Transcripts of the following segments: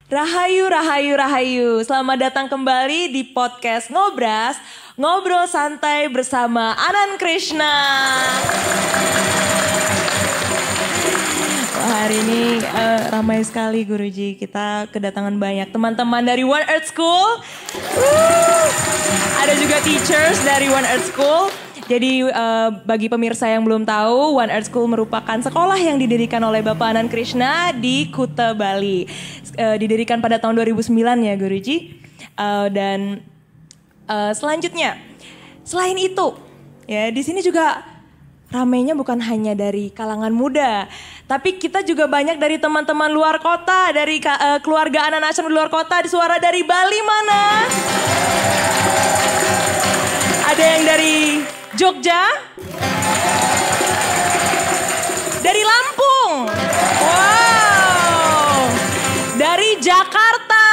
Rahayu, rahayu, rahayu. Selamat datang kembali di podcast Ngobras, ngobrol santai bersama Anand Krishna. Wah, hari ini ramai sekali Guruji. Kita kedatangan banyak teman-teman dari One Earth School. Ada juga teachers dari One Earth School. Jadi bagi pemirsa yang belum tahu, One Earth School merupakan sekolah yang didirikan oleh Bapak Anand Krishna di Kuta, Bali. Didirikan pada tahun 2009 ya Guruji. Dan selanjutnya, selain itu, ya di sini juga ramainya bukan hanya dari kalangan muda, tapi kita juga banyak dari teman-teman luar kota, dari keluarga Anand Ashram di luar kota. Di suara dari Bali mana? Ada yang dari Jogja, dari Lampung, wow, dari Jakarta.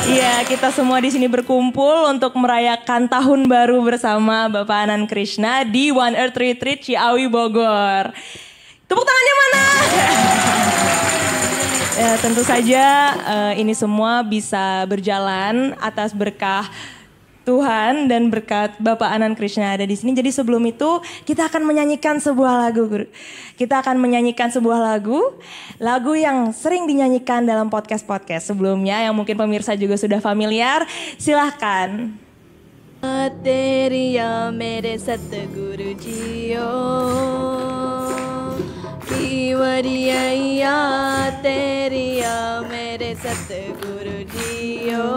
Iya, kita semua di sini berkumpul untuk merayakan tahun baru bersama Bapak Anand Krishna di One Earth Retreat Ciawi, Bogor. Tepuk tangannya mana? Ya, tentu saja ini semua bisa berjalan atas berkah Tuhan dan berkat Bapak Anand Krishna ada di sini. Jadi sebelum itu kita akan menyanyikan sebuah lagu, Guru. Kita akan menyanyikan sebuah lagu yang sering dinyanyikan dalam podcast-podcast sebelumnya yang mungkin pemirsa juga sudah familiar. Silahkan. Teriya mere Satguru jiyo, Kiwariya teriya mere Satguru jiyo.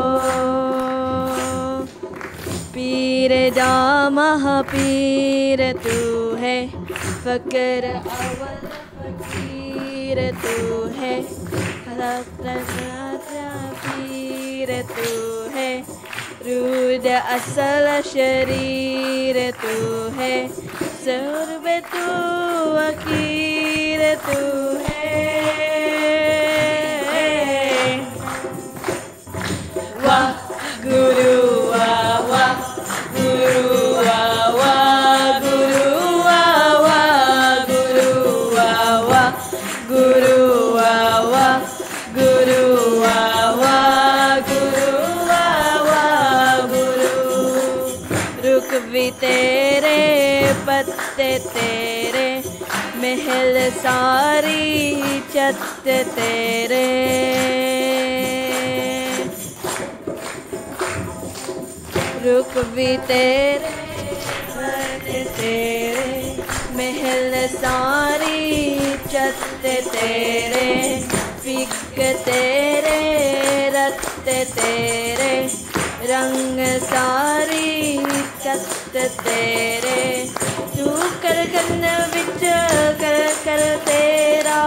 पीर जा महापीर तू है, फकर अवल फकीर तू है, पीर तू है, रूद असल शरीर तू है, सर्व तू अकीर तू है। वाह गुरु वाह वाह गुरु वाह वाह गुरु वाह वाह गुरु वाह वाह गुरु वाह वाह गुरु वाह वाह गुरु वाह वाह गुरु। रुख भी तेरे पत्ते तेरे, महल सारी छत तेरे, रुख भी तेरे तेरे, महल सारी छत तेरे, फिक तेरे रत्त तेरे, रंग सारी छत तेरे, तू कर कन विच कर कर तेरा,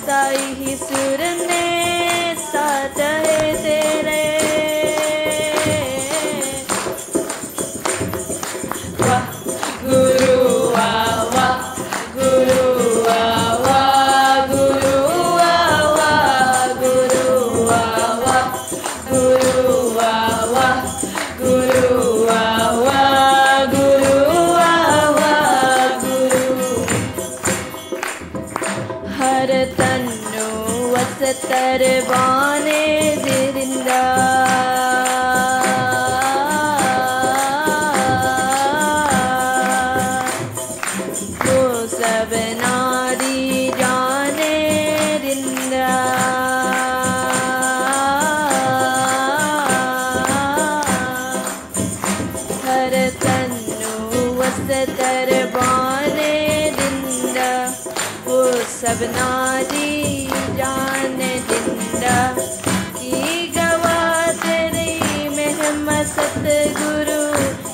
साई ही सुर ने साथ है तेरे। गुरु वाह वाह गुरु वाह वाह गुरु वाह वाह गुरु वाह वाह गुरु वाह वाह गुरु वाह वाह गुरु वाह वाह गुरु। हर तनु वसतर बाने जिंदा, सब नारी जान जिंदा, की गवा तेरी मेहमा सतगुरु,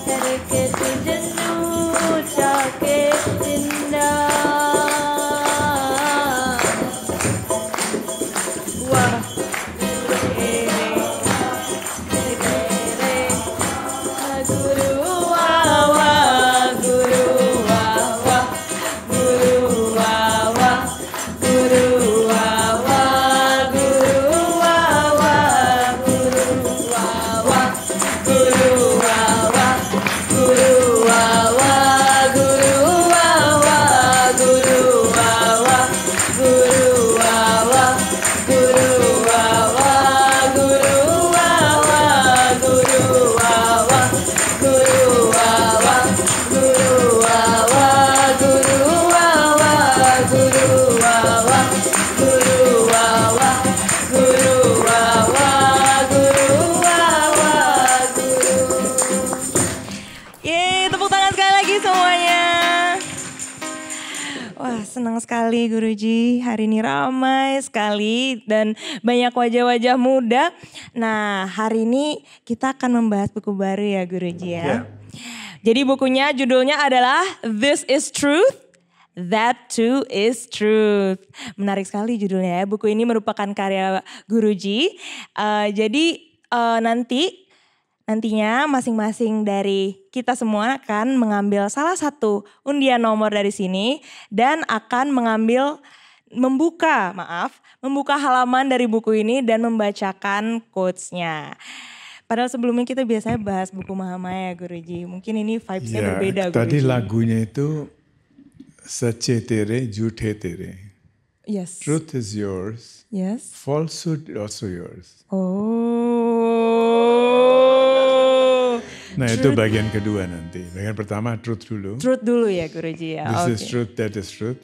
करके तुझनु चाके जिंदा। वाह गुरु वाह वाह गुरु वाह वाह गुरु वाह वाह गुरु वाह वाह गुरु वाह वाह गुरु वाह वाह गुरु वाह वाह गुरु वाह वाह गुरु वाह वाह गुरु वाह वाह गुरु वाह वाह गुरु senang sekali Guruji. Hari ini ramai sekali dan banyak wajah-wajah muda. Nah, hari ini kita akan membahas buku baru ya Guruji ya. Yeah. Jadi bukunya judulnya adalah This is Truth, That Too is Truth. Menarik sekali judulnya ya. Buku ini merupakan karya Guruji. Nantinya masing-masing dari kita semua akan mengambil salah satu undian nomor dari sini dan akan membuka halaman dari buku ini dan membacakan quotes-nya. Padahal sebelumnya kita biasanya bahas buku Mahamaya Guruji. Mungkin ini vibes-nya berbeda Guruji. Tadi lagunya itu Sache tere, jhuthe tere. Yes. Truth is yours. Yes. Falsehood also yours. Nah itu bagian kedua nanti. Bagian pertama truth dulu. Truth dulu ya Guruji ya. This is truth, that is truth.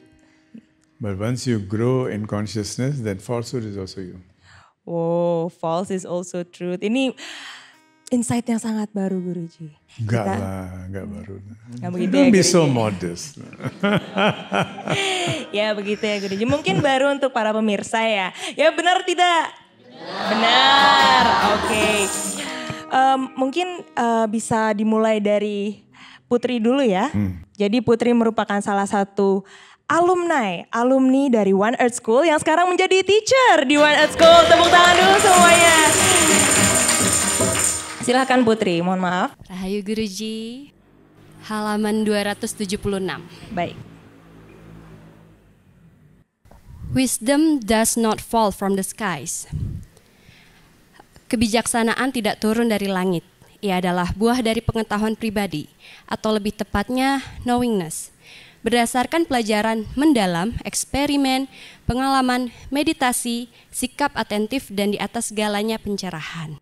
But once you grow in consciousness, then falsehood is also you. Oh, false is also truth. Ini insight yang sangat baru Guruji. Enggak baru. Enggak begitu Don't ya be Guruji. so modest. Ya begitu ya Guruji. Mungkin baru untuk para pemirsa ya. Ya benar tidak? Benar. Oke. Mungkin bisa dimulai dari Putri dulu ya. Jadi Putri merupakan salah satu alumni dari One Earth School yang sekarang menjadi teacher di One Earth School. Tepuk tangan dulu semuanya. Silahkan Putri, mohon maaf. Rahayu Guruji, halaman 276. Baik. Wisdom does not fall from the skies. Kebijaksanaan tidak turun dari langit. Ia adalah buah dari pengetahuan pribadi, atau lebih tepatnya knowingness. Berdasarkan pelajaran mendalam, eksperimen, pengalaman, meditasi, sikap atentif, dan di atas segalanya pencerahan.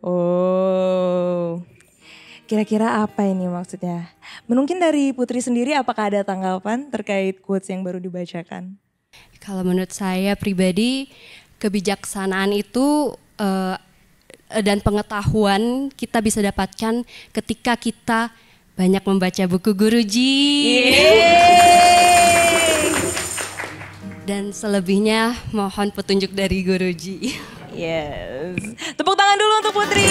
Oh, kira-kira apa ini maksudnya? Mungkin dari Putri sendiri apakah ada tanggapan terkait quotes yang baru dibacakan? Kalau menurut saya pribadi, kebijaksanaan itu dan pengetahuan kita bisa dapatkan ketika kita banyak membaca buku Guruji. Dan selebihnya mohon petunjuk dari Guruji. Yes. Tepuk tangan dulu untuk Putri.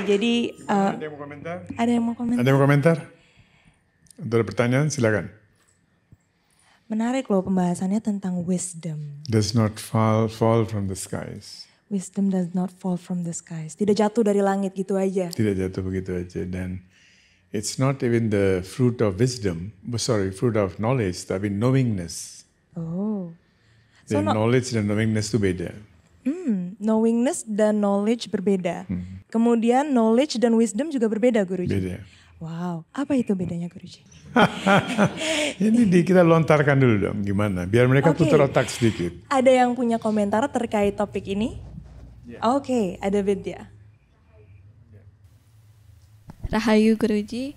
Jadi Ada yang mau komentar? ada yang mau komentar? Ada yang mau komentar? Untuk ada pertanyaan silakan. Menarik loh pembahasannya tentang wisdom. Does not fall from the skies. Wisdom does not fall from the skies. Tidak jatuh dari langit gitu aja. Tidak jatuh begitu aja. Dan it's not even the fruit of fruit of knowledge, tapi knowingness. Oh. The knowledge dan knowingness itu beda. Knowingness dan knowledge berbeda. Kemudian knowledge dan wisdom juga berbeda Guruji. Beda. Wow, apa itu bedanya Guruji? Ini kita lontarkan dulu dong, gimana? Biar mereka Oke. putar otak sedikit. Ada yang punya komentar terkait topik ini? Oke, ada Vidya. Rahayu Guruji.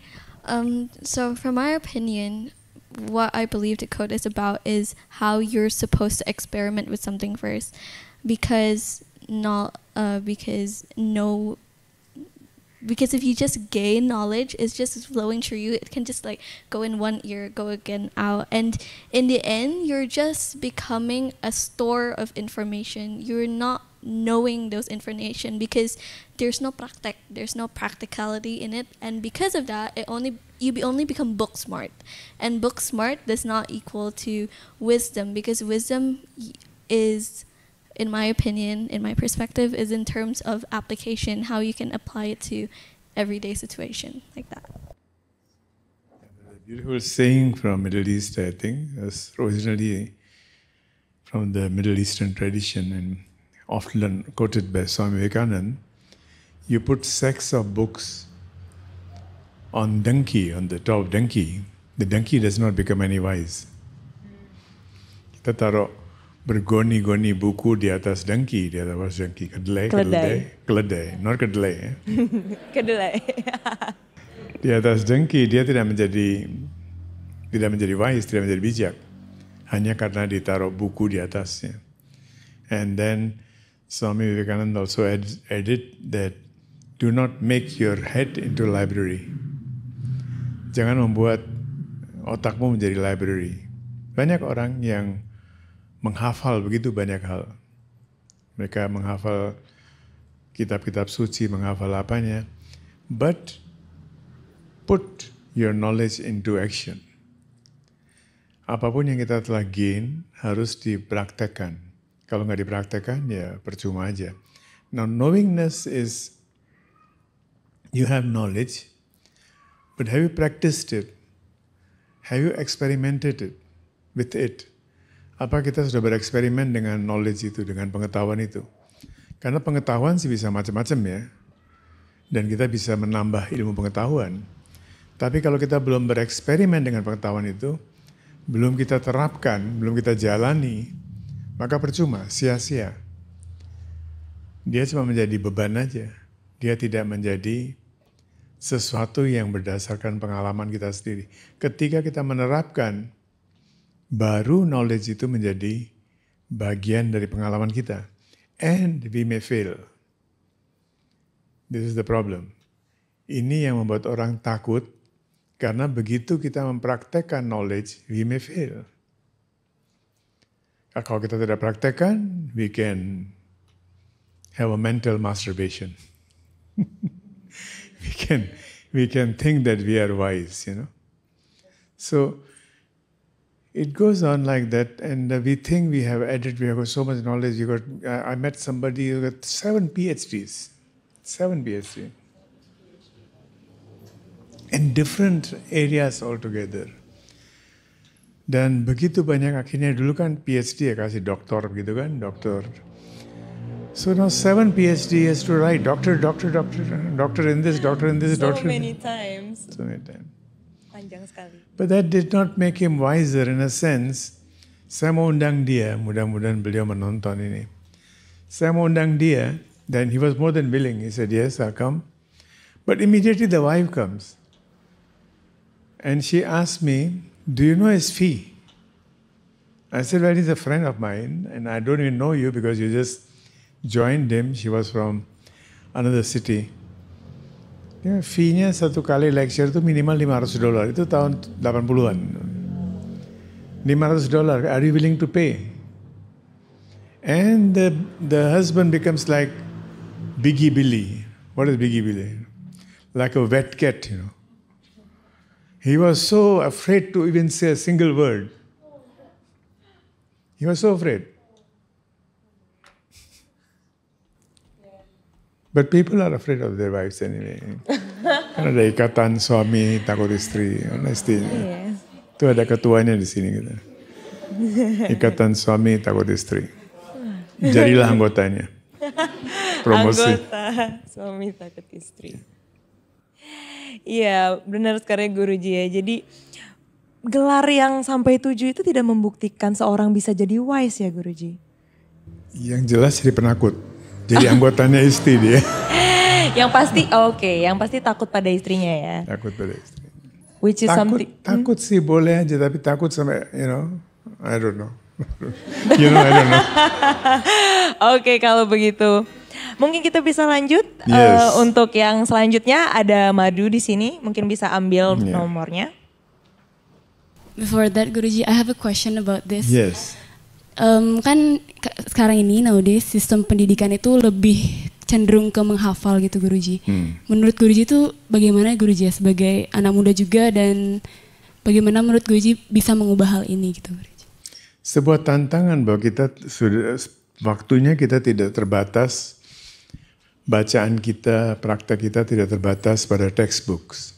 So from my opinion, what I believe the code is about is how you're supposed to experiment with something first, because if you just gain knowledge, it's just flowing through you. It can just like go in one ear, go again out, and in the end, you're just becoming a store of information. You're not knowing those information because there's no practicality in it, and because of that, you only become book smart, and book smart does not equal to wisdom, because wisdom is, in my opinion, in my perspective, is in terms of application, how you can apply it to everyday situation like that. A beautiful saying from Middle East, I think, was originally from the Middle Eastern tradition and often quoted by Swami Vivekananda. You put sacks of books on the top of donkey, the donkey does not become any wise. Kita taruh bergoni-goni buku di atas donkey, keledai, not kedelai. Ya. Kedelai. Di atas donkey dia tidak menjadi wise, tidak menjadi bijak, hanya karena ditaruh buku di atasnya. And then Swami Vivekananda also added that do not make your head into a library. Jangan membuat otakmu menjadi library. Banyak orang yang menghafal begitu banyak hal. Mereka menghafal kitab-kitab suci, menghafal apanya. But put your knowledge into action. Apapun yang kita telah gain harus dipraktekkan. Kalau nggak dipraktekkan ya percuma aja. Now knowingness is, you have knowledge, but have you practiced it? Have you experimented it with it? Apa kita sudah bereksperimen dengan knowledge itu, dengan pengetahuan itu? Karena pengetahuan sih bisa macam-macam ya. Dan kita bisa menambah ilmu pengetahuan. Tapi kalau kita belum bereksperimen dengan pengetahuan itu, belum kita terapkan, belum kita jalani, maka percuma, sia-sia. Dia cuma menjadi beban aja. Dia tidak menjadi sesuatu yang berdasarkan pengalaman kita sendiri. Ketika kita menerapkan, baru knowledge itu menjadi bagian dari pengalaman kita. And we may fail. This is the problem. Ini yang membuat orang takut, karena begitu kita mempraktekkan knowledge, we may fail. Kalau kita tidak praktekkan, we can have a mental masturbation. we can think that we are wise, you know. So it goes on like that, and we think we have got so much knowledge. I met somebody who got 7 PhDs, 7 PhDs, in different areas altogether. Dan begitu banyak akhirnya, dulu kan PhD ya kasih doktor begitu kan, doktor. So now 7 PhD has to write doctor in this, doctor in this, doctor. So many times. So many times. Panjang sekali. But that did not make him wiser in a sense. Saya mau undang dia, mudah-mudahan beliau menonton ini. Saya mau undang dia, then he was more than willing. He said, yes, I'll come. But immediately the wife comes. And she asked me, do you know his fee? I said, well, he's a friend of mine, and I don't even know you because you just joined him. She was from another city. Ya, fee-nya satu kali lecture itu minimal $500. Itu tahun 80-an. $500. Are you willing to pay? And the husband becomes like Biggie Billy. What is Biggie Billy? Like a wet cat, you know. He was so afraid to even say a single word. He was so afraid. But people are afraid of their wives anyway. Kan ada ikatan suami takut istri, honesty. Yes. Itu ada ketuanya di sini gitu. Ikatan suami takut istri. Jadilah anggotanya. Promosi. Anggota suami takut istri. Iya, benar sekali Guruji ya. Jadi gelar yang sampai 7 itu tidak membuktikan seorang bisa jadi wise ya Guruji. Yang jelas jadi penakut. Jadi anggotanya istri dia. Yang pasti yang pasti takut pada istrinya ya. Takut pada istri. Which is Takut sih boleh aja, tapi takut sampai, I don't know. I don't know. Oke, kalau begitu. Mungkin kita bisa lanjut. Yes. Untuk yang selanjutnya ada Madu di sini. Mungkin bisa ambil nomornya. Before that, Guruji, I have a question about this. Yes. Kan sekarang ini nowadays sistem pendidikan itu lebih cenderung ke menghafal gitu Guruji. Menurut Guruji itu bagaimana Guruji ya sebagai anak muda juga, dan bagaimana menurut Guruji bisa mengubah hal ini gitu Guruji? Sebuah tantangan bahwa kita sudah waktunya kita tidak terbatas, bacaan kita, praktek kita tidak terbatas pada textbooks.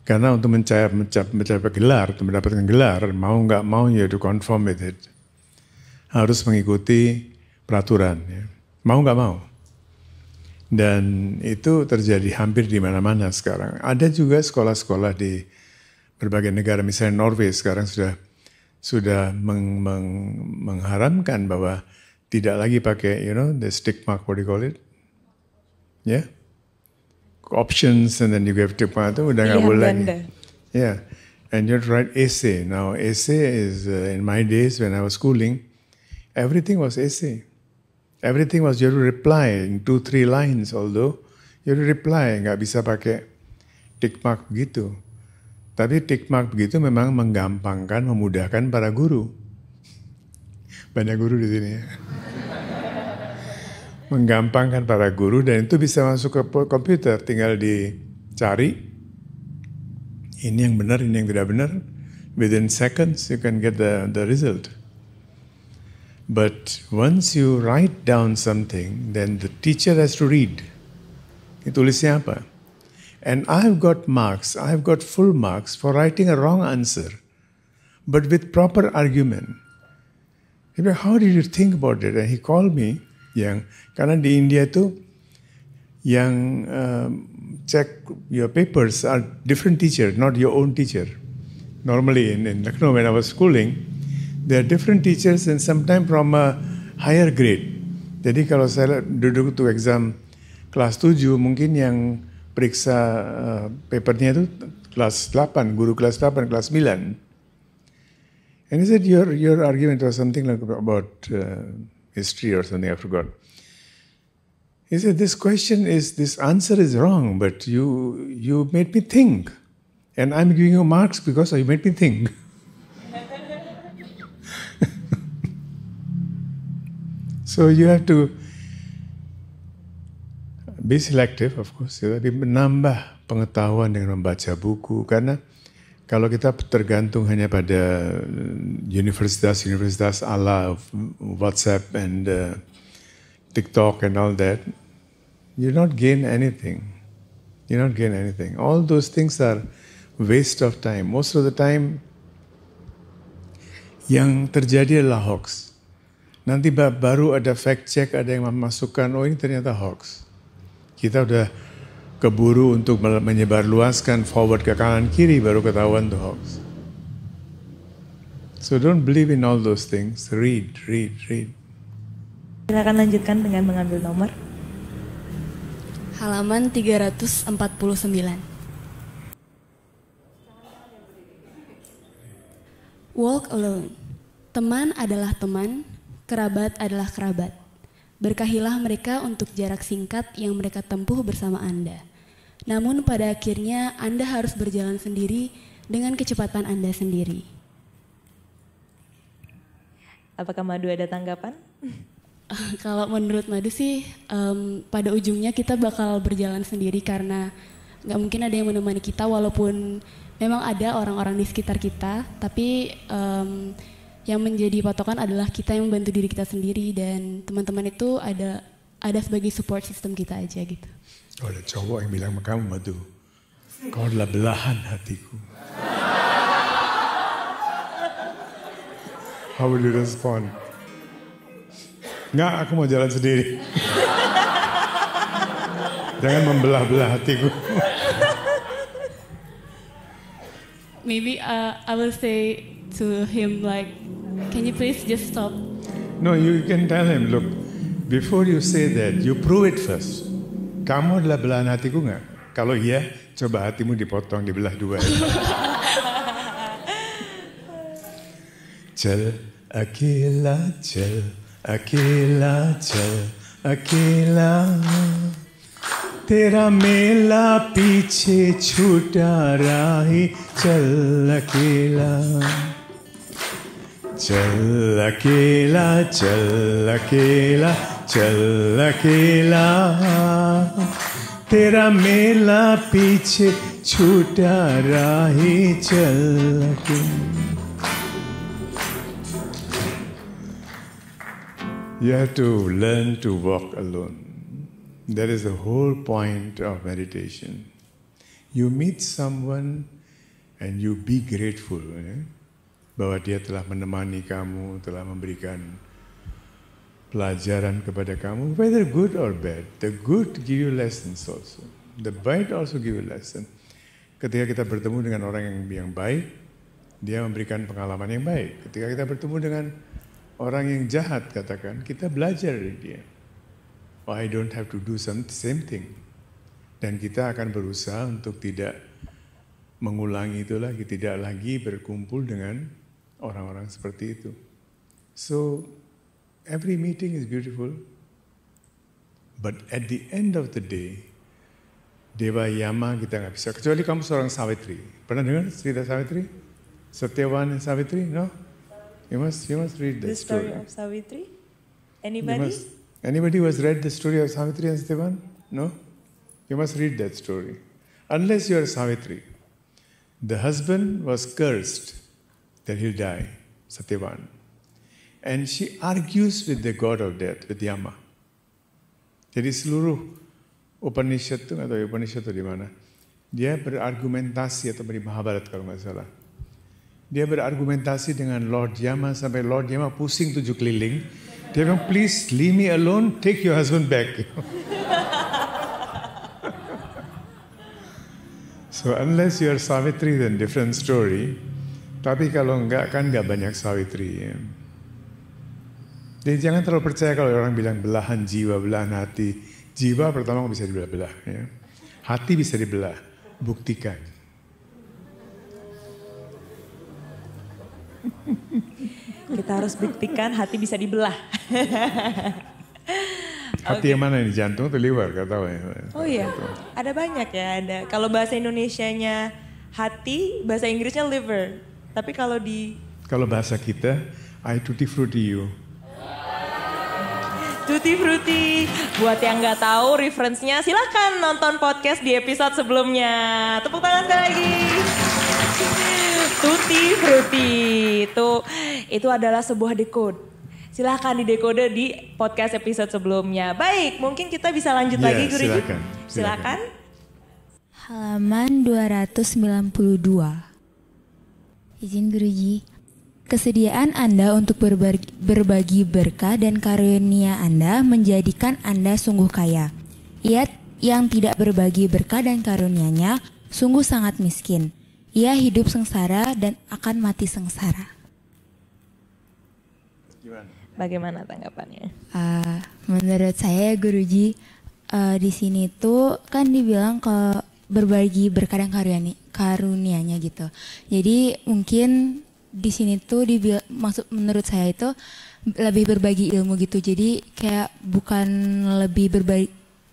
Karena untuk mencapai gelar, untuk mendapatkan gelar, mau nggak mau you have to conform with it. Harus mengikuti peraturan, ya. Mau nggak mau. Dan itu terjadi hampir di mana-mana sekarang. Ada juga sekolah-sekolah di berbagai negara, misalnya Norway sekarang sudah mengharamkan bahwa tidak lagi pakai, the stick mark, what do you call it? Yeah, options, and then you have tick mark itu udah nggak boleh lagi. Yeah, and you have to write essay. Now essay is in my days when I was schooling, everything was essay. Everything was you have to reply in 2-3 lines, although you have to reply, nggak bisa pakai tick mark begitu. Tapi tick mark begitu memang menggampangkan, memudahkan para guru. Banyak guru di sini ya. Menggampangkan para guru dan itu bisa masuk ke komputer. Tinggal dicari, ini yang benar, ini yang tidak benar. Within seconds you can get the result. But once you write down something, then the teacher has to read. Tulisnya apa? And I've got marks, I've got full marks for writing a wrong answer, but with proper argument. He said, how did you think about it? And he called me, karena di India itu, yang check your papers are different teacher, not your own teacher. Normally in Lucknow when I was schooling, there are different teachers and sometimes from a higher grade. Jadi kalau saya duduk untuk exam kelas 7, mungkin yang periksa papernya itu kelas 8, guru kelas 8, kelas 9. And he said, your argument was something like about history or something, I forgot. He said, this answer is wrong, but you made me think. And I'm giving you marks because you made me think. So you have to be selective, of course, tapi menambah pengetahuan dengan membaca buku. Karena kalau kita tergantung hanya pada universitas ala WhatsApp and TikTok and all that, you not gain anything. You not gain anything. All those things are waste of time. Most of the time, yang terjadi adalah hoax. Nanti baru ada fact check, ada yang memasukkan, oh ini ternyata hoax. Kita udah keburu untuk menyebarluaskan forward ke kanan kiri, baru ketahuan itu hoax. So don't believe in all those things. Read. Silakan lanjutkan dengan mengambil nomor. Halaman 349. Walk alone. Teman adalah teman, kerabat adalah kerabat. Berkahilah mereka untuk jarak singkat yang mereka tempuh bersama Anda. Namun pada akhirnya Anda harus berjalan sendiri dengan kecepatan Anda sendiri. Apakah Madu ada tanggapan? Kalau menurut Madu sih, pada ujungnya kita bakal berjalan sendiri karena nggak mungkin ada yang menemani kita walaupun memang ada orang-orang di sekitar kita, tapi yang menjadi patokan adalah kita yang membantu diri kita sendiri dan teman-teman itu ada sebagai support system kita aja gitu. Oh, ada cowok yang bilang sama kamu, Madu, kau adalah belahan hatiku. How will you respond? Nggak, aku mau jalan sendiri. Jangan membelah-belah hatiku. Maybe I will say to him like, can you please just stop? No, you can tell him, look, before you say that, you prove it first. Kamu adalah belahan hatiku nggak? Kalau iya, coba hatimu dipotong, dibelah dua. Chal, akela, akela. तेरा मेला पीछे छूटा राही चल अकेला चल अकेला चल अकेला चल अकेला तेरा मेला पीछे छूटा राही चल अकेला. You have to learn to walk alone. That is the whole point of meditation. You meet someone and you be grateful bahwa dia telah menemani kamu, telah memberikan pelajaran kepada kamu, whether good or bad. The good give you lessons also. The bad also give you lesson. Ketika kita bertemu dengan orang yang baik, dia memberikan pengalaman yang baik. Ketika kita bertemu dengan orang yang jahat, katakan, kita belajar dari dia. I don't have to do same thing. Dan kita akan berusaha untuk tidak mengulangi itu lagi, tidak lagi berkumpul dengan orang-orang seperti itu. So, every meeting is beautiful, but at the end of the day, Dewa Yama kita nggak bisa. Kecuali kamu seorang Savitri. Pernah dengar cerita Savitri? Satyavan and Savitri? No? You must read The that story story. of Savitri? You Anybody? Anybody who has read the story of Savitri and Satyavan? No? You must read that story. Unless you are Savitri. The husband was cursed that he'll die, Satyavan. And she argues with the god of death, with Yama. Jadi seluruh Upanishad itu, atau Upanishad itu di mana? Dia berargumentasi atau di Mahabharata kalau nggak salah. Dia berargumentasi dengan Lord Yama sampai Lord Yama pusing 7 keliling. Dia bilang, please leave me alone, take your husband back. So unless you are Savitri, then different story. Tapi kalau enggak, kan enggak banyak Savitri. Ya. Jadi jangan terlalu percaya kalau orang bilang belahan jiwa, belahan hati. Jiwa pertama bisa dibelah-belah. Ya. Hati bisa dibelah. Buktikan. Kita harus buktikan hati bisa dibelah. Hati yang mana ini? Jantung atau liver? Gak tahu ya. Oh iya, ada banyak ya. Ada. Kalau bahasa Indonesianya hati, bahasa Inggrisnya liver. Tapi kalau bahasa kita, I tutti frutti you. Tutti Frutti. Buat yang nggak tahu referensinya, silahkan nonton podcast di episode sebelumnya. Tepuk tangan sekali lagi. Tutti Frutti itu adalah sebuah decode. Silahkan didekode di podcast episode sebelumnya. Baik, mungkin kita bisa lanjut lagi, Guruji. Silakan. Halaman 292. Izin Guruji. Kesediaan Anda untuk berbagi berkah dan karunia Anda menjadikan Anda sungguh kaya. Ia yang tidak berbagi berkah dan karunia-Nya sungguh sangat miskin. Ia hidup sengsara dan akan mati sengsara. Bagaimana tanggapannya? Menurut saya Guruji, di sini tuh kan dibilang kalau berbagi berkah dan karunia-Nya gitu. Jadi mungkin di sini tuh maksud menurut saya itu lebih berbagi ilmu gitu. Jadi kayak bukan lebih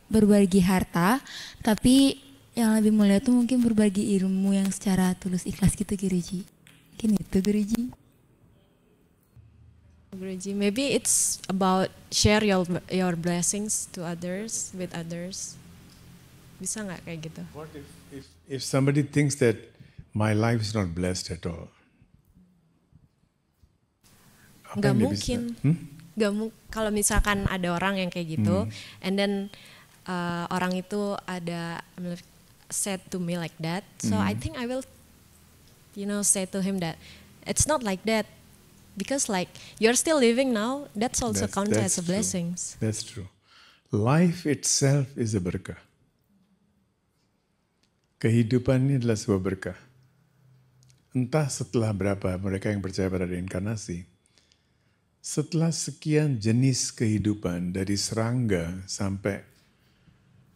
berbagi harta, tapi yang lebih mulia tuh mungkin berbagi ilmu yang secara tulus ikhlas gitu Guruji. Mungkin itu Guruji. Guruji, maybe it's about share your blessings to others with others. Bisa nggak kayak gitu? What if somebody thinks that my life is not blessed at all? Nggak mungkin. Kalau misalkan ada orang yang kayak gitu, and then orang itu said to me like that, so I think I will, say to him that it's not like that, because like you're still living now, that's also counted as a blessings. That's true. Life itself is a berkah. Kehidupan ini adalah sebuah berkah. Entah setelah berapa mereka yang percaya pada reinkarnasi. Setelah sekian jenis kehidupan, dari serangga sampai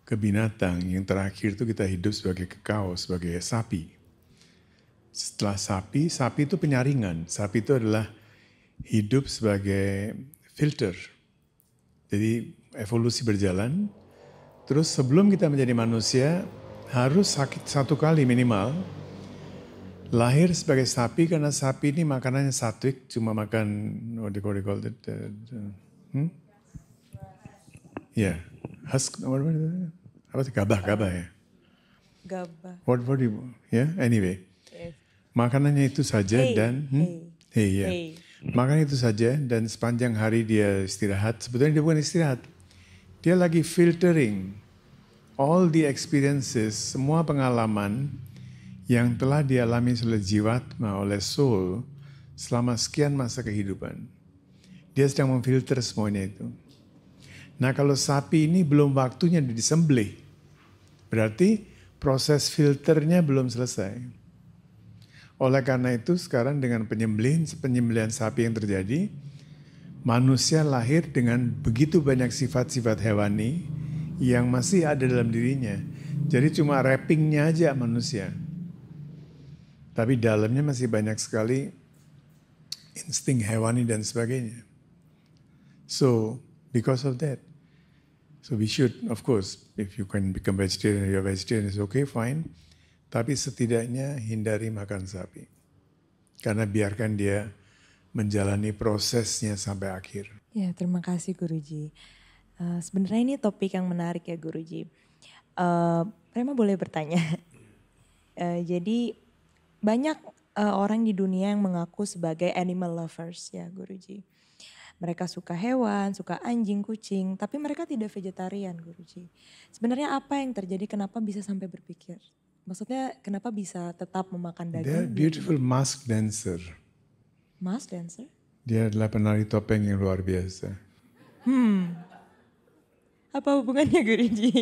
ke binatang, yang terakhir itu kita hidup sebagai kekau, sebagai sapi. Setelah sapi itu penyaringan. Sapi itu adalah hidup sebagai filter. Jadi evolusi berjalan, terus sebelum kita menjadi manusia, harus sakit 1 kali minimal. Lahir sebagai sapi karena sapi ini makanannya satwik, cuma makan what do you call it? Husk, apa sih, gabah ya? Gabah. What do you, anyway. Yes. Makanannya itu saja Hey. Makan itu saja dan sepanjang hari dia istirahat. Sebetulnya dia bukan istirahat. Dia lagi filtering all the experiences, semua pengalaman yang telah dialami oleh jiwatma, oleh soul selama sekian masa kehidupan. Dia sedang memfilter semuanya itu. Nah kalau sapi ini belum waktunya disembelih, berarti proses filternya belum selesai. Oleh karena itu sekarang dengan penyembelihan sapi yang terjadi, manusia lahir dengan begitu banyak sifat-sifat hewani yang masih ada dalam dirinya. Jadi cuma wrappingnya aja manusia. Tapi dalamnya masih banyak sekali insting hewani dan sebagainya. So, because of that, So we should, of course, if you can become vegetarian, you're vegetarian, is okay, fine. Tapi setidaknya hindari makan sapi. Karena biarkan dia menjalani prosesnya sampai akhir. Ya, terima kasih Guruji. Sebenarnya ini topik yang menarik ya Guruji. Rema boleh bertanya. Jadi banyak orang di dunia yang mengaku sebagai animal lovers ya Guruji. Mereka suka hewan, suka anjing, kucing, tapi mereka tidak vegetarian Guruji. Sebenarnya apa yang terjadi, kenapa bisa sampai berpikir? Maksudnya kenapa bisa tetap memakan daging? They are beautiful mask dancer. Mask dancer? Dia adalah penari topeng yang luar biasa. Apa hubungannya Guruji?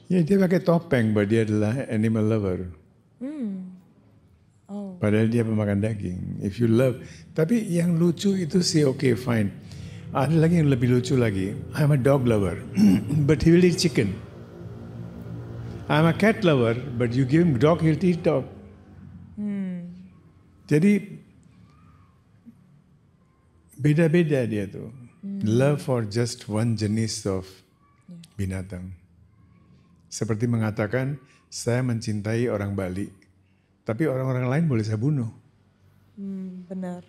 Ya dia pakai topeng, bahwa dia adalah animal lover. Oh. Padahal dia pemakan daging. If you love, tapi yang lucu itu sih okay fine. Ada lagi yang lebih lucu lagi. I'm a dog lover, but he will eat chicken. I'm a cat lover, but you give him dog, he'll eat dog. Jadi beda-beda dia tuh. Love for just one jenis of binatang. Seperti mengatakan, saya mencintai orang Bali, tapi orang-orang lain boleh saya bunuh. Benar.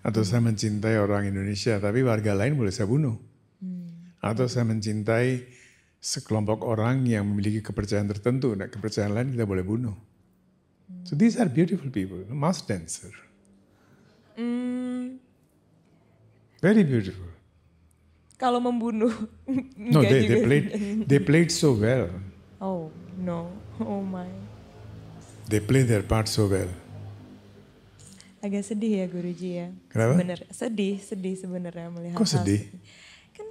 Atau saya mencintai orang Indonesia, tapi warga lain boleh saya bunuh. Atau saya mencintai sekelompok orang yang memiliki kepercayaan tertentu, dan kepercayaan lain kita boleh bunuh. So these are beautiful people, mask dancer. Very beautiful. Kalau membunuh. No, they played so well. Oh no, oh my. They play their part so well. Agak sedih ya Guruji ya. Kenapa? Sebenarnya sedih sebenarnya melihat. Kok sedih? Kan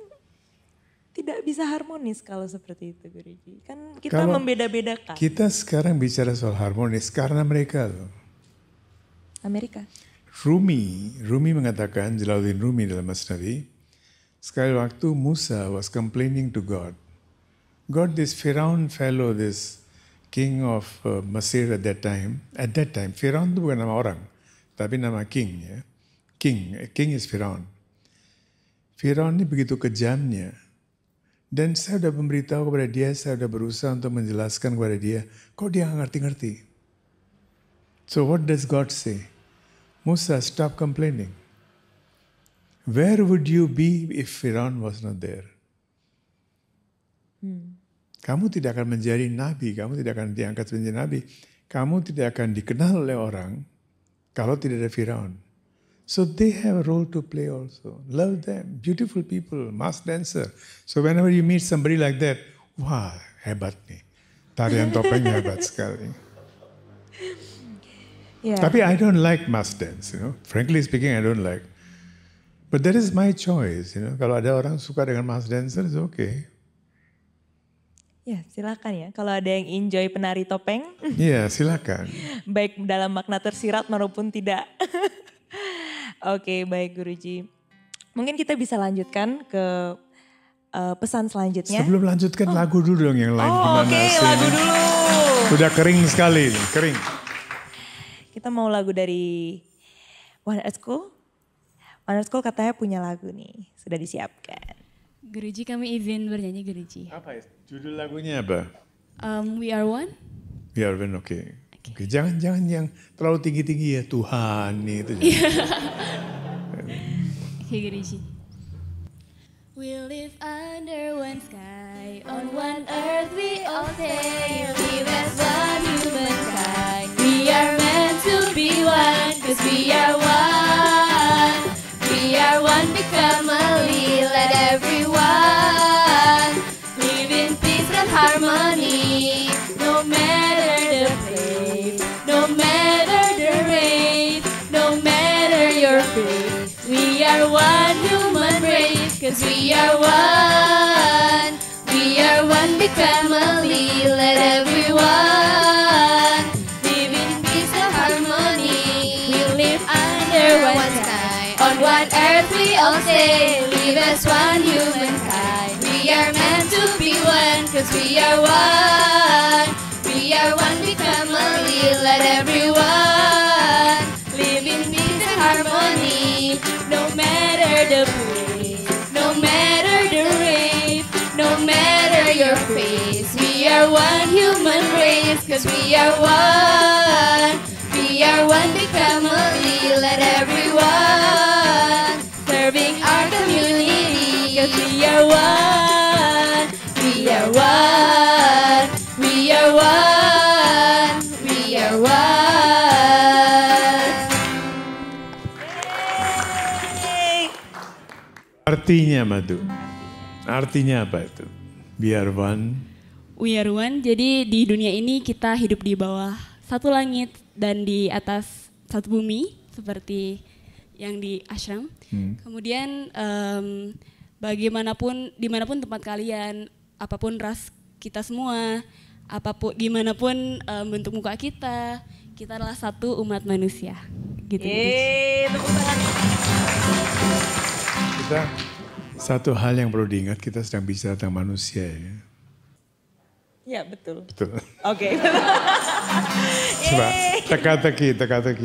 tidak bisa harmonis kalau seperti itu Guruji. Kan kita Kalau membeda-bedakan. Kita sekarang bicara soal harmonis karena mereka loh. Amerika. Rumi mengatakan, Jalaluddin Rumi dalam Masnavi, sekali waktu Musa was complaining to God. God, this Firaun fellow, this king of Mesir at that time, Firaun itu bukan nama orang, tapi nama king ya. King is Firaun. Firaun ini begitu kejamnya. Dan saya sudah memberitahu kepada dia, saya sudah berusaha untuk menjelaskan kepada dia, kok dia nggak ngerti-ngerti. So what does God say? Musa, stop complaining. Where would you be if Firaun was not there? Kamu tidak akan menjadi nabi, kamu tidak akan diangkat menjadi nabi, kamu tidak akan dikenal oleh orang kalau tidak ada Firaun. So they have a role to play also. Love them, beautiful people, mask dancer. So whenever you meet somebody like that, wah hebat nih, tarian topengnya hebat sekali. Yeah. Tapi I don't like mask dance, Frankly speaking, I don't like. But that is my choice, Kalau ada orang suka dengan mask dancer, it's okay. Ya silakan ya, kalau ada yang enjoy penari topeng. Iya silakan. Baik dalam makna tersirat maupun tidak. Oke baik Guruji. Mungkin kita bisa lanjutkan ke pesan selanjutnya. Sebelum lanjutkan lagu dulu dong yang lain gimana sih? Lagu dulu. Udah kering sekali, kering. Kita mau lagu dari One Earth School. One Earth School katanya punya lagu nih, sudah disiapkan. Guruji kami izin bernyanyi Guruji. Apa ya? Judul lagunya apa? We Are One. We Are One, oke. Oke, jangan yang terlalu tinggi-tinggi ya Tuhan nih itu. Oke Guruji. We live under one sky, on one earth we all say, live as one humankind. We are meant to be one, 'cause we are one. We are one, become family, let everyone live in peace and harmony. No matter the place, no matter the race, no matter your faith, we are one human race, 'cause we are one. We are one big family, let everyone live in peace and harmony. We live under one sky, on one earth we all say, live as one humankind. We are meant to be one, 'cause we are one. We are one big family, let everyone live in peace and harmony. No matter the place, no matter the race, peace, 'cause we are one. We are one big family, let everyone serving our community, 'cause we are one. We are one. We are one. We are one. Artinya Madu. Artinya apa itu? We are one. We are one, jadi di dunia ini kita hidup di bawah satu langit dan di atas satu bumi seperti yang di ashram. Kemudian bagaimanapun, dimanapun tempat kalian, apapun ras kita semua, apapun, gimanapun bentuk muka kita adalah satu umat manusia. Gitu. Tepuk tangan. Kita satu hal yang perlu diingat, kita sedang bicara tentang manusia ya. Ya betul. Betul. Oke. Coba teka-teki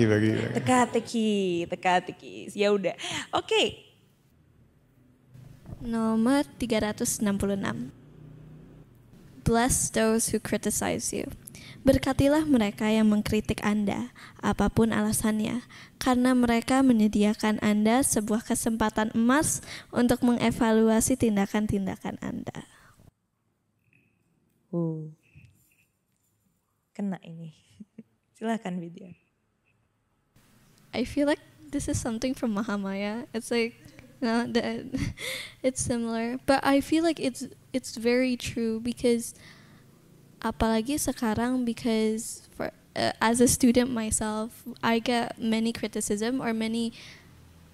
bagi. Teka-teki. Ya udah. Oke. Nomor 366. Bless those who criticize you. Berkatilah mereka yang mengkritik Anda, apapun alasannya, karena mereka menyediakan Anda sebuah kesempatan emas untuk mengevaluasi tindakan-tindakan Anda. Kena ini. Silakan Vidya. I feel like this is something from Mahamaya. It's like, no, it's similar, but I feel like it's very true because apalagi sekarang, because for as a student myself, I get many criticism or many,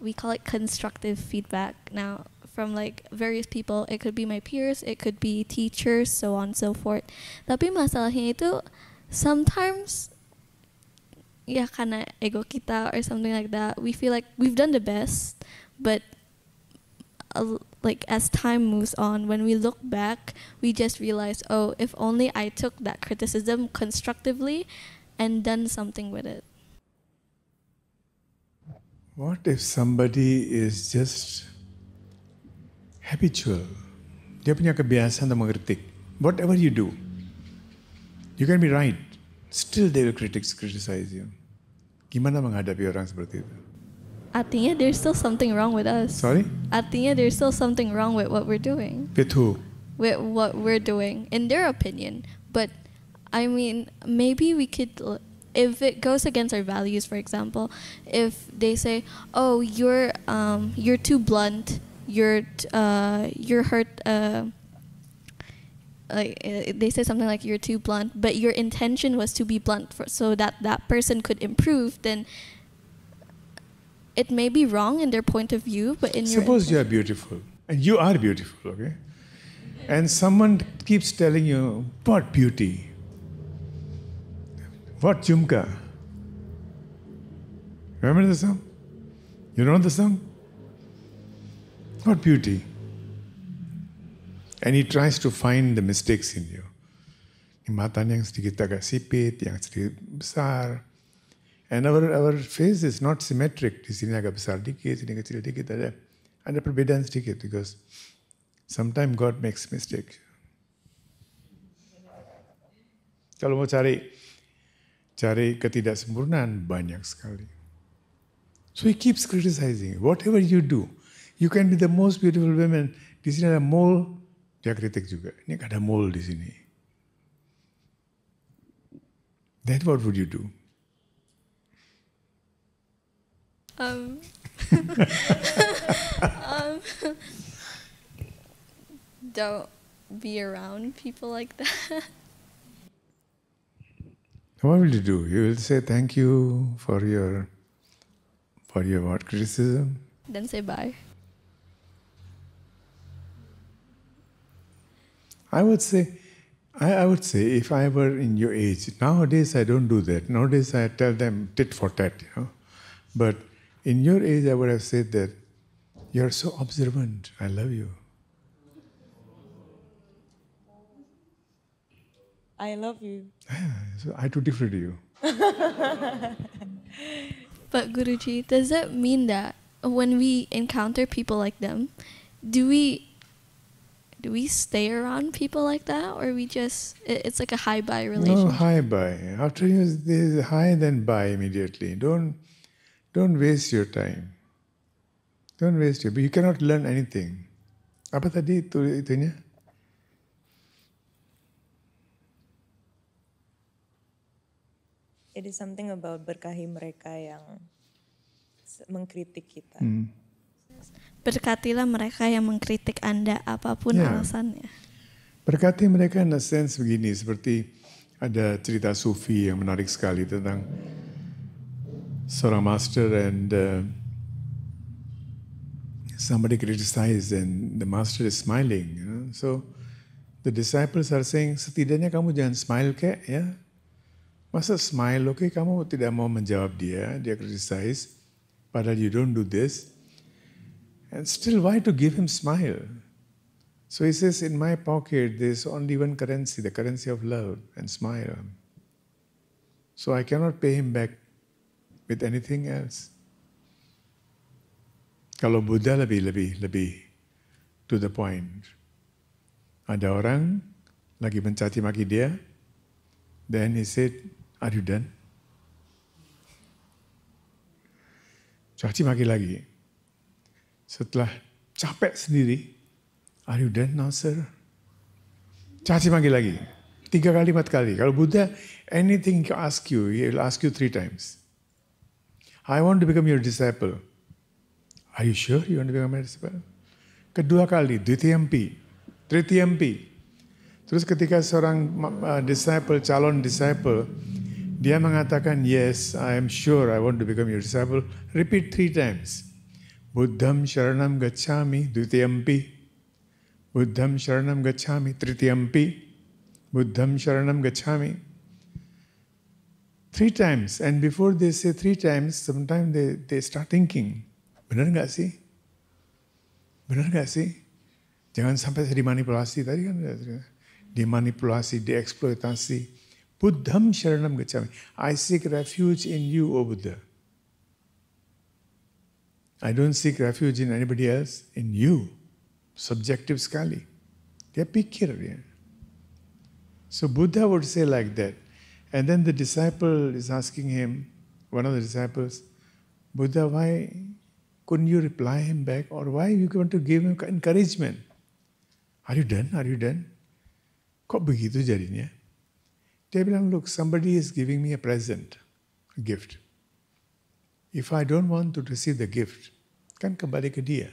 we call it constructive feedback now from like various people. It could be my peers, it could be teachers, so on and so forth. Tapi masalahnya itu sometimes ya karena ego kita or something like that, we feel like we've done the best, but like as time moves on, when we look back, we just realize, oh, if only I took that criticism constructively and done something with it. What if somebody is just habitual? Dia punya kebiasaan untuk mengkritik. Whatever you do, you can be right. Still they will criticize you. Gimana menghadapi orang seperti itu? Artinya there's still something wrong with us. Sorry? Artinya there's still something wrong with what we're doing. With who? With what we're doing, in their opinion. But I mean, maybe we could, if it goes against our values, for example, if they say, "Oh, you're too blunt. You're hurt." Like they say something like you're too blunt, but your intention was to be blunt so that that person could improve. Then it may be wrong in their point of view, but in Suppose you are beautiful, and you are beautiful, okay? And someone keeps telling you, what beauty? What Jhumka? Remember the song? You know the song? What beauty? And he tries to find the mistakes in you. Matanya yang sedikit agak sipit, yang sedikit besar. And our face is not symmetric. Di sini agak besar dikit, sini kecil dikit, ada perbedaan sedikit because sometimes God makes mistake. Kalau mau cari ketidaksempurnaan banyak sekali. So he keeps criticizing. Whatever you do, you can be the most beautiful woman. Di sini ada mole, dia kritik juga. Ini ada mole di sini. Then what would you do? Don't be around people like that. What will you do? You will say thank you for your what, criticism? Then say bye. I would say if I were in your age, nowadays I don't do that. Nowadays I tell them tit for tat, But in your age I would have said that you're so observant, I love you. I love you. So I too differ to you. But Guruji, does that mean that when we encounter people like them, do we do we stay around people like that, or we just it's like a high buy No, relationship? high buy. After you there's high, then buy immediately. Don't waste your time. Don't waste it. But you cannot learn anything. Apa tadi itunya? It is something about berkahi mereka yang mengkritik kita. Berkatilah mereka yang mengkritik Anda apapun alasannya. Berkati mereka in a sense begini, seperti ada cerita Sufi yang menarik sekali tentang seorang master and somebody criticized and the master is smiling. You know? So the disciples are saying, setidaknya kamu jangan smile kek ya. Masa smile, okay, kamu tidak mau menjawab dia criticize, padahal you don't do this. And still, why to give him smile? So he says, in my pocket, there's only one currency, the currency of love and smile. So I cannot pay him back with anything else. Kalau Buddha lebih to the point. Ada orang lagi mencaci maki dia, then he said, are you done? Caci maki lagi. Setelah capek sendiri, are you done now, sir? Caci maki lagi. 3 kali, 4 kali. Kalau Buddha, anything he ask you, he will ask you 3 times. I want to become your disciple. Are you sure you want to become my disciple? Kedua kali, Ditiyampi, Tritiyampi. Terus ketika seorang disciple, calon disciple, dia mengatakan, yes, I am sure I want to become your disciple. Repeat 3 times. Buddham Sharanam Gacchami, Ditiyampi. Buddham Sharanam Gacchami, Tritiyampi. Buddham Sharanam Gacchami. 3 times. And before they say 3 times, sometimes they start thinking, benar nggak sih? Benar nggak sih? Jangan sampai saya dimanipulasi. Tadi kan dimanipulasi, dieksploitasi. Buddham Sharanam Gacchami. I seek refuge in you, O Buddha. I don't seek refuge in anybody else, in you. Subjective sekali. Dia pikir ya. So Buddha would say like that. And then the disciple is asking him, one of the disciples, Buddha, why couldn't you reply him back? Or why you want to give him encouragement? Are you done? Are you done? Kok begitu jadinya? Dia bilang, look, somebody is giving me a present, a gift. If I don't want to receive the gift, kan kembali ke dia.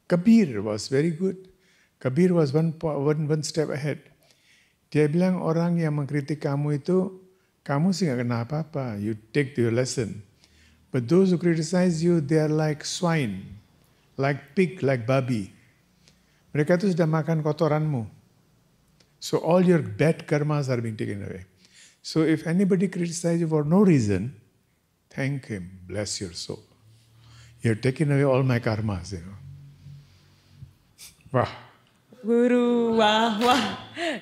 Kabir was very good. Kabir was one step ahead. Dia bilang orang yang mengkritik kamu itu, kamu sih gak kena apa-apa. You take your lesson. But those who criticize you, they are like swine, like pig, like babi. Mereka itu sudah makan kotoranmu. So all your bad karmas are being taken away. So if anybody criticizes you for no reason, thank him, bless your soul. You're taking away all my karmas, you know. Wah. Guru wah wah,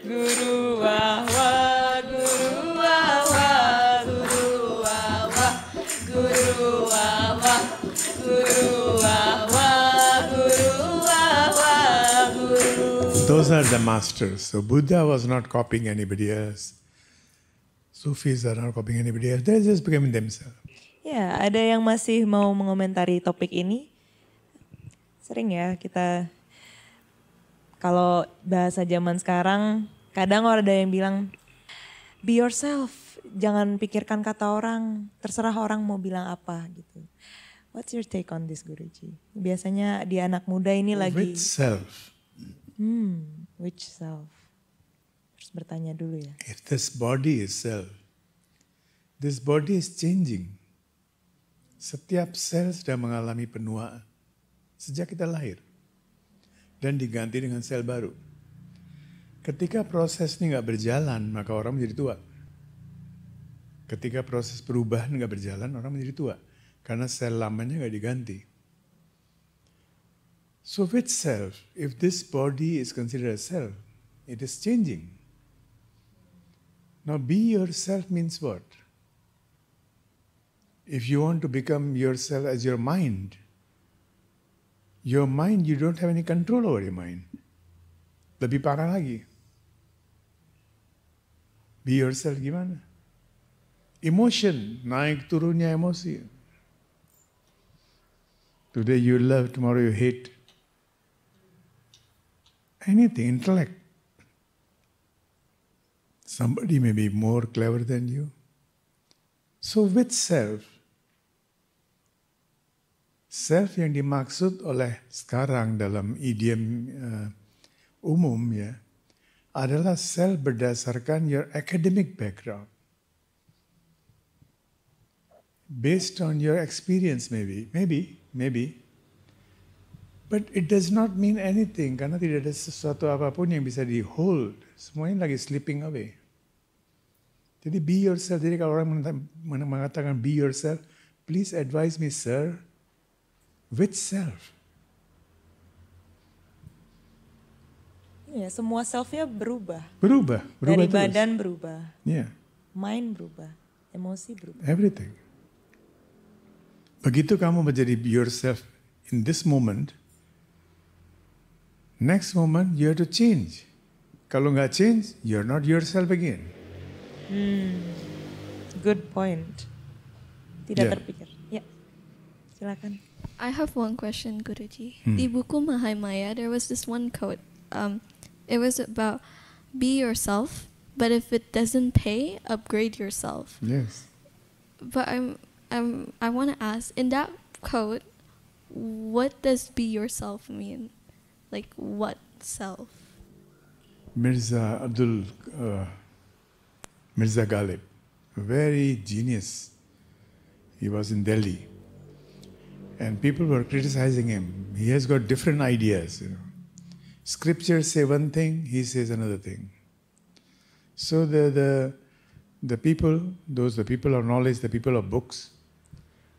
guru wah wah, guru wah wah, guru wah wah, guru wah wah, guru wah wah, guru wah wah, guru. Those are the masters. So Buddha was not copying anybody else. Sufis are not copying anybody else. They're just becoming themselves. Ya, ada yang masih mau mengomentari topik ini? Sering ya kita, kalau bahasa zaman sekarang, kadang ada yang bilang, be yourself, jangan pikirkan kata orang, terserah orang mau bilang apa gitu. What's your take on this, Guruji? Biasanya di anak muda ini lagi. Which self? Which self? Harus bertanya dulu ya. If this body is self, this body is changing. Setiap sel sudah mengalami penuaan sejak kita lahir dan diganti dengan sel baru. Ketika proses ini nggak berjalan, maka orang menjadi tua. Ketika proses perubahan nggak berjalan, orang menjadi tua karena sel lamanya nggak diganti. So which self? If this body is considered a self, it is changing. Now be yourself means what? If you want to become yourself as your mind, Your mind, you don't have any control over your mind. Lebih parah lagi. Be yourself gimana? Emotion, naik turunnya emosi. Today you love, tomorrow you hate. Anything, intellect. Somebody may be more clever than you. So with self yang dimaksud oleh sekarang dalam idiom umum ya, adalah self berdasarkan your academic background. Based on your experience maybe. But it does not mean anything karena tidak ada sesuatu apapun yang bisa di hold. Semuanya lagi slipping away. Jadi be yourself. Jadi kalau orang mengatakan be yourself, please advise me, sir, with self. Ya, semua self-nya berubah. Berubah Dari terus. badan berubah. Yeah. Mind berubah. Emosi berubah. Everything. Begitu kamu menjadi yourself in this moment, next moment you have to change. Kalau nggak change, you're not yourself again. Good point. Tidak terpikir. Ya, silakan. I have one question, Guruji. Di buku Mahamaya, there was this one quote. It was about be yourself, but if it doesn't pay, upgrade yourself. Yes. But I want to ask, in that quote, what does be yourself mean? Like, what self? Mirza Ghalib, a very genius. He was in Delhi. And people were criticizing him. He has got different ideas, you know. Scriptures say one thing, he says another thing. So the people, the people of knowledge, the people of books,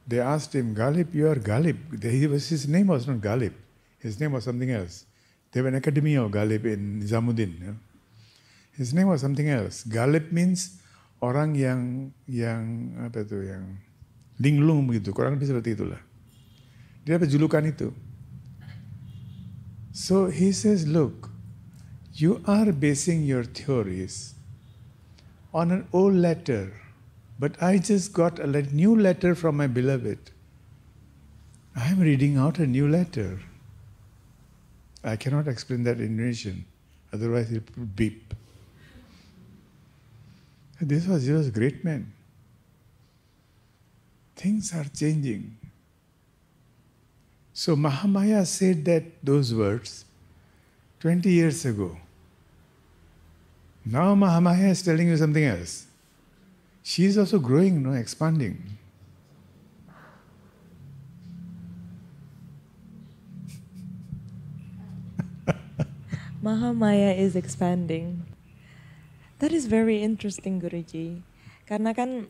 they asked him, Ghalib, you are Ghalib. His name was not Ghalib. His name was something else. They have an academy of Ghalib in Nizamuddin. You know? His name was something else. Ghalib means orang yang linglung begitu. Kurang lebih seperti itulah. Dia dapat julukan itu. So he says, look, you are basing your theories on an old letter, but I just got a new letter from my beloved. I am reading out a new letter. I cannot explain that in Indonesian, otherwise it will beep. He was a great man. Things are changing. So Mahamaya said those words 20 years ago. Now Mahamaya is telling you something else. She is also growing, expanding. Mahamaya is expanding. That is very interesting, Guruji. Karena kan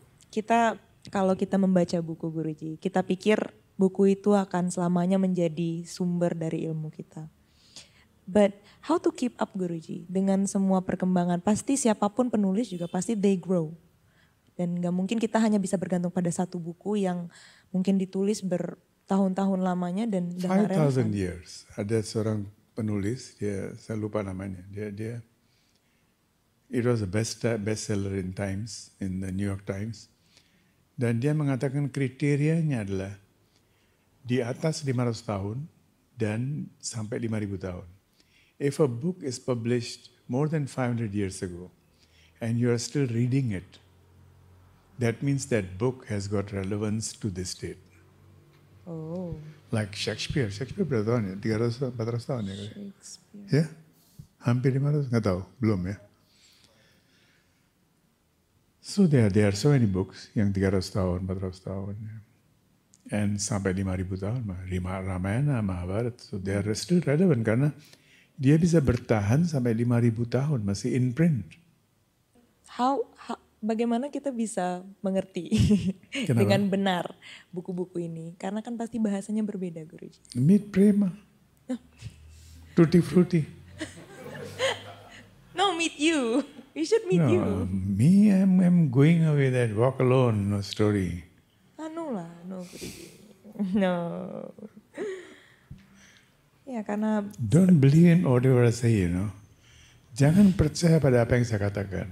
kalau kita membaca buku Guruji, kita pikir buku itu akan selamanya menjadi sumber dari ilmu kita. But how to keep up, Guruji, dengan semua perkembangan? Pasti siapapun penulis juga pasti they grow. Dan gak mungkin kita hanya bisa bergantung pada satu buku yang mungkin ditulis bertahun-tahun lamanya dan 5,000 years. Ada seorang penulis, saya lupa namanya. It was a bestseller in Times, in the New York Times. Dan dia mengatakan kriterianya adalah di atas 500 tahun dan sampai 5,000 tahun. If a book is published more than 500 years ago and you are still reading it, that means that book has got relevance to this date. Oh. Like Shakespeare berapa tahun ya? 300-400 tahun ya? Shakespeare. Ya? Hampir 500? Nggak tahu, belum ya? So there are so many books yang 300 tahun, 400 tahun. Ya. And sampai 5,000 tahun, Ramayana, Mahabharata, so they are still relevant karena dia bisa bertahan sampai 5,000 tahun, masih in print. Bagaimana kita bisa mengerti dengan benar buku-buku ini? Karena kan pasti bahasanya berbeda, Guruji. Meet Prema. Tutti Frutti. No, meet you. We should meet you. Me, I'm going away that walk alone story. No, Guruji. No. Ya karena don't believe in whatever I say, you know. Jangan percaya pada apa yang saya katakan.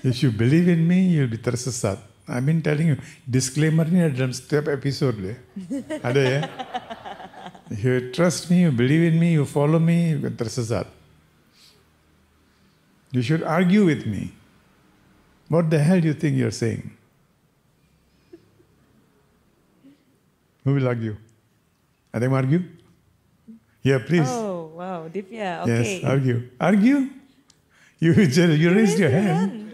If you believe in me, you'll be tersesat. I've been telling you, disclaimer-nya dalam setiap episode ya. Ada ya? If you trust me, you believe in me, you follow me, you tersesat. You should argue with me. What the hell do you think you're saying? Who will argue? Ada yang argue? Yeah, please. Oh, wow, Divya. Okay. Yes, argue. Argue? You raised your hand.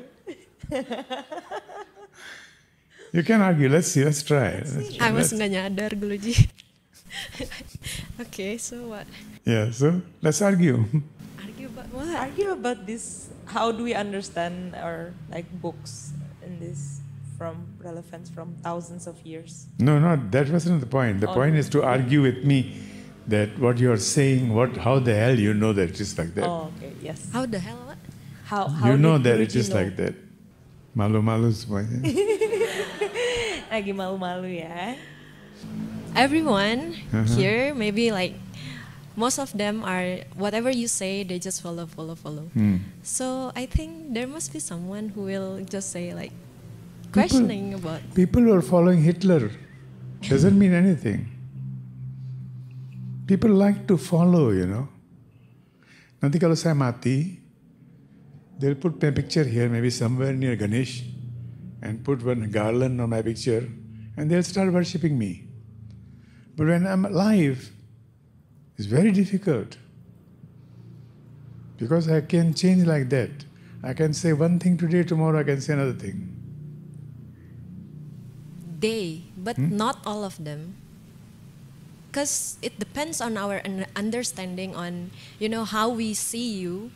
You can argue. Let's see. Let's try. I was nggak nyadar Guruji. Okay, so what? Yeah, so let's argue. Argue about what? Argue about this. How do we understand our like books in this from relevance from thousands of years? No, that wasn't the point. The point is to argue with me that what you're saying, how the hell you know that it is like that? Oh, okay, yes. How the hell what? How you know did that it Guruji is know? like that. Malu-malu semuanya. Lagi malu-malu ya. Everyone here, maybe like most of them are whatever you say, they just follow. So I think there must be someone who will just say like questioning about. People who are following Hitler doesn't mean anything. People like to follow, you know. Nanti kalau saya mati, they'll put my picture here, maybe somewhere near Ganesh, and put one garland on my picture, and they'll start worshipping me. But when I'm alive, it's very difficult. Because I can change like that. I can say one thing today, tomorrow I can say another thing. But not all of them. Because it depends on our understanding on, how we see you,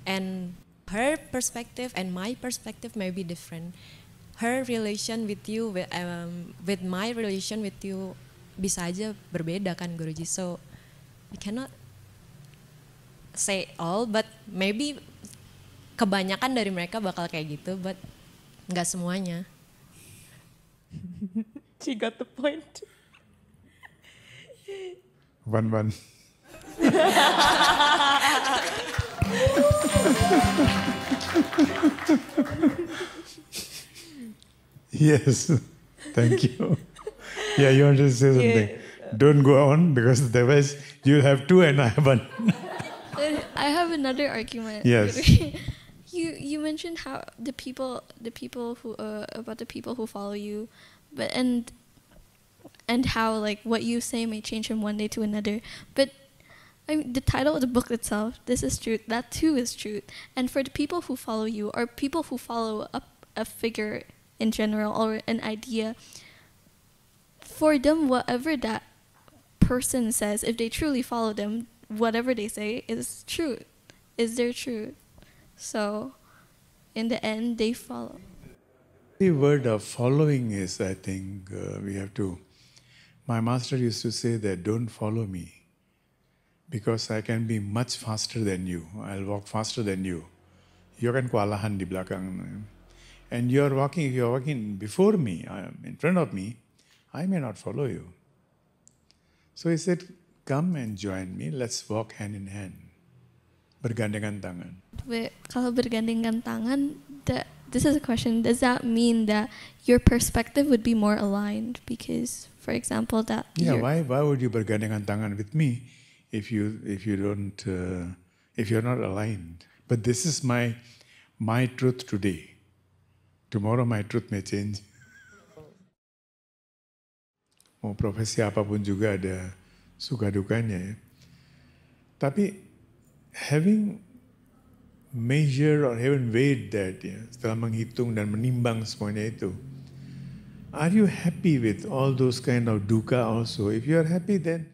and her perspective and my perspective may be different. Her relation with you, with my relation with you, bisa aja berbeda kan Guruji. So we cannot say all, but maybe kebanyakan dari mereka bakal kayak gitu, but nggak semuanya. She got the point. 1-1. Yes, thank you. Yeah, you want to say something? Yeah. Don't go on because otherwise you'll have two and I have one. I have another argument. Yes. You mentioned how the people who about the people who follow you, but and how like what you say may change from one day to another. But I mean, the title of the book itself, this is truth, that too is truth. And for the people who follow you, or people who follow a figure in general, or an idea, for them, whatever that person says, if they truly follow them, whatever they say is truth, is their truth. So in the end, they follow. The word of following is, I think, we have to. My master used to say that, don't follow me, because I can be much faster than you. I'll walk faster than you. You can kewalahan di belakang. And if you're walking before me, in front of me, I may not follow you. So he said, come and join me, let's walk hand in hand. Bergandengan tangan. Kalau bergandengan tangan, this is a question, does that mean that your perspective would be more aligned? Because, for example, that... Yeah, why would you bergandengan tangan with me if you're not aligned? But this is my truth today. Tomorrow my truth may change. Mau profesi apapun juga ada suka dukanya ya. Tapi having measure or having weighed that, ya, setelah menghitung dan menimbang semuanya itu, are you happy with all those kind of dukkha also? If you are happy, then